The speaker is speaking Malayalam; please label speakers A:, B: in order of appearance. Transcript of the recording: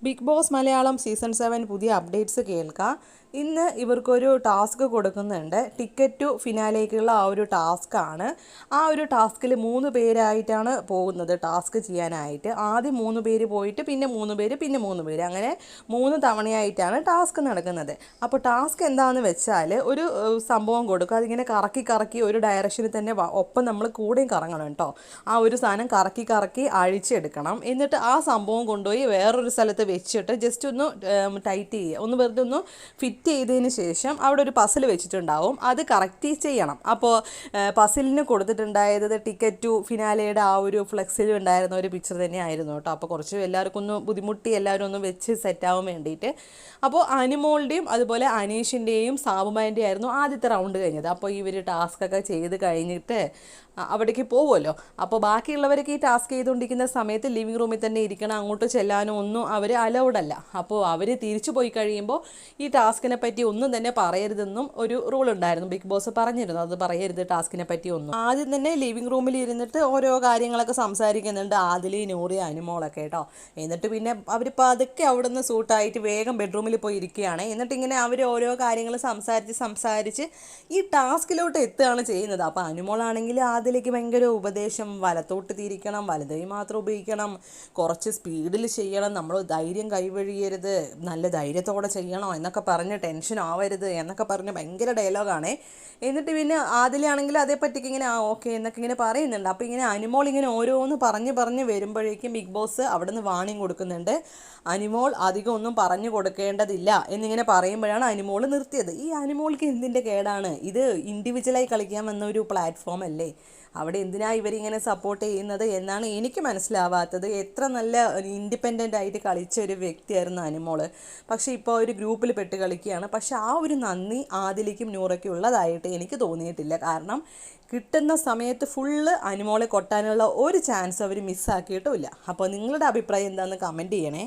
A: ബിഗ് ബോസ് മലയാളം സീസൺ 7 പുതിയ അപ്ഡേറ്റ്സ് കേൾക്കാം. ഇന്ന് ഇവർക്കൊരു ടാസ്ക് കൊടുക്കുന്നുണ്ട്. ടിക്കറ്റ് ടു ഫിനാലേക്കുള്ള ആ ഒരു ടാസ്ക്കാണ്. ആ ഒരു ടാസ്കിൽ 3 പേരായിട്ടാണ് പോകുന്നത് ടാസ്ക് ചെയ്യാനായിട്ട്. ആദ്യം 3 പേര് പോയിട്ട് പിന്നെ 3 പേര് പിന്നെ 3 പേര്, അങ്ങനെ 3 തവണയായിട്ടാണ് ടാസ്ക് നടക്കുന്നത്. അപ്പോൾ ടാസ്ക് എന്താണെന്ന് വെച്ചാൽ ഒരു സംഭവം കൊടുക്കുക. അതിങ്ങനെ കറക്കി കറക്കി ഒരു ഡയറക്ഷനിൽ തന്നെ ഒപ്പം നമ്മൾ കൂടെയും കറങ്ങണം കേട്ടോ. ആ ഒരു സാധനം കറക്കി കറക്കി അഴിച്ചെടുക്കണം. എന്നിട്ട് ആ സംഭവം കൊണ്ടുപോയി വേറൊരു സ്ഥലത്ത് വെച്ചിട്ട് ജസ്റ്റ് ഒന്ന് ടൈറ്റ് ചെയ്യുക, ഒന്ന് വെറുതെ ഒന്ന് ഫിറ്റ് ചെയ്തതിന് ശേഷം അവിടെ ഒരു പസിൽ വെച്ചിട്ടുണ്ടാവും, അത് കറക്റ്റ് ചെയ്യണം. അപ്പോൾ പസിലിന് കൊടുത്തിട്ടുണ്ടായത് ടിക്കറ്റ് ടു ഫിനാലയുടെ ആ ഒരു ഫ്ലെക്സിൽ ഉണ്ടായിരുന്ന ഒരു പിക്ചർ തന്നെയായിരുന്നു കേട്ടോ. അപ്പോൾ കുറച്ച് എല്ലാവർക്കും ഒന്ന് ബുദ്ധിമുട്ടി എല്ലാവരും ഒന്ന് വെച്ച് സെറ്റാവാൻ വേണ്ടിയിട്ട്. അപ്പോൾ അനിമോളുടെയും അതുപോലെ അനീഷിൻ്റെയും സാബുമാൻ്റെയും ആയിരുന്നു ആദ്യത്തെ റൗണ്ട് കഴിഞ്ഞത്. അപ്പോൾ ഇവർ ടാസ്കൊക്കെ ചെയ്ത് കഴിഞ്ഞിട്ട് അവിടേക്ക് പോകുമല്ലോ. അപ്പോൾ ബാക്കിയുള്ളവരൊക്കെ ഈ ടാസ്ക് ചെയ്തുകൊണ്ടിരിക്കുന്ന സമയത്ത് ലിവിങ് റൂമിൽ തന്നെ ഇരിക്കണം, അങ്ങോട്ട് ചെല്ലാനോ ഒന്നും അവർ അലൗഡല്ല. അപ്പോൾ അവർ തിരിച്ചു പോയി കഴിയുമ്പോൾ ഈ ടാസ്കിനെ പറ്റി ഒന്നും തന്നെ പറയരുതെന്നും ഒരു റൂൾ ഉണ്ടായിരുന്നു. ബിഗ് ബോസ് പറഞ്ഞിരുന്നു അത് പറയരുത് ടാസ്കിനെ പറ്റി ഒന്നും. ആദ്യം തന്നെ ലിവിങ് റൂമിൽ ഇരുന്നിട്ട് ഓരോ കാര്യങ്ങളൊക്കെ സംസാരിക്കുന്നുണ്ട് ആദില, നൂറി, അനുമോളൊക്കെ കേട്ടോ. എന്നിട്ട് പിന്നെ അവരിപ്പോൾ അതൊക്കെ അവിടെ നിന്ന് സൂട്ടായിട്ട് വേഗം ബെഡ്റൂമിൽ പോയി ഇരിക്കുകയാണ്. എന്നിട്ട് ഇങ്ങനെ അവർ ഓരോ കാര്യങ്ങൾ സംസാരിച്ച് ഈ ടാസ്കിലോട്ട് എത്തുകയാണ് ചെയ്യുന്നത്. അപ്പോൾ അനുമോളാണെങ്കിൽ അതിലേക്ക് ഭയങ്കര ഉപദേശം, വലത്തോട്ട് തിരിക്കണം, വലതൈ മാത്രം ഉപയോഗിക്കണം, കുറച്ച് സ്പീഡിൽ ചെയ്യണം, നമ്മൾ ധൈര്യം കൈവഴിയരുത്, നല്ല ധൈര്യത്തോടെ ചെയ്യണം എന്നൊക്കെ പറഞ്ഞ് ടെൻഷൻ ആവരുത് എന്നൊക്കെ പറഞ്ഞ് ഭയങ്കര ഡയലോഗാണ്. എന്നിട്ട് പിന്നെ ആദിലാണെങ്കിൽ അതേപ്പറ്റിക്ക് ഇങ്ങനെ ഓക്കെ എന്നൊക്കെ ഇങ്ങനെ പറയുന്നുണ്ട്. അപ്പോൾ ഇങ്ങനെ അനുമോൾ ഇങ്ങനെ ഓരോന്ന് പറഞ്ഞ് വരുമ്പോഴേക്കും ബിഗ് ബോസ് അവിടെ നിന്ന് വാണിംഗ് കൊടുക്കുന്നുണ്ട്. അനുമോൾ അധികം ഒന്നും പറഞ്ഞു കൊടുക്കേണ്ടതില്ല എന്നിങ്ങനെ പറയുമ്പോഴാണ് അനുമോൾ നിർത്തിയത്. ഈ അനുമോൾക്ക് എന്തിൻ്റെ കേടാണ് ഇത്? ഇൻഡിവിജ്വലായി കളിക്കാൻ വന്ന ഒരു പ്ലാറ്റ്ഫോം അല്ലേ, അവിടെ എന്തിനാണ് ഇവരിങ്ങനെ സപ്പോർട്ട് ചെയ്യുന്നത് എന്നാണ് എനിക്ക് മനസ്സിലാവാത്തത്. എത്ര നല്ല ഇൻഡിപെൻഡൻ്റ് ആയിട്ട് കളിച്ച ഒരു വ്യക്തിയായിരുന്നു അനുമോള്, പക്ഷേ ഇപ്പോൾ ഒരു ഗ്രൂപ്പിൽ പെട്ട് കളിക്കുകയാണ്. പക്ഷേ ആ ഒരു നന്ദി ആദിലിക്കും നൂറയ്ക്കും ഉള്ളതായിട്ട് എനിക്ക് തോന്നിയിട്ടില്ല. കാരണം കിട്ടുന്ന സമയത്ത് ഫുള്ള് അനുമോളെ കൊട്ടാനുള്ള ഒരു ചാൻസ് അവർ മിസ്സാക്കിയിട്ടുമില്ല. അപ്പോൾ നിങ്ങളുടെ അഭിപ്രായം എന്താണെന്ന് കമൻറ്റ് ചെയ്യണേ.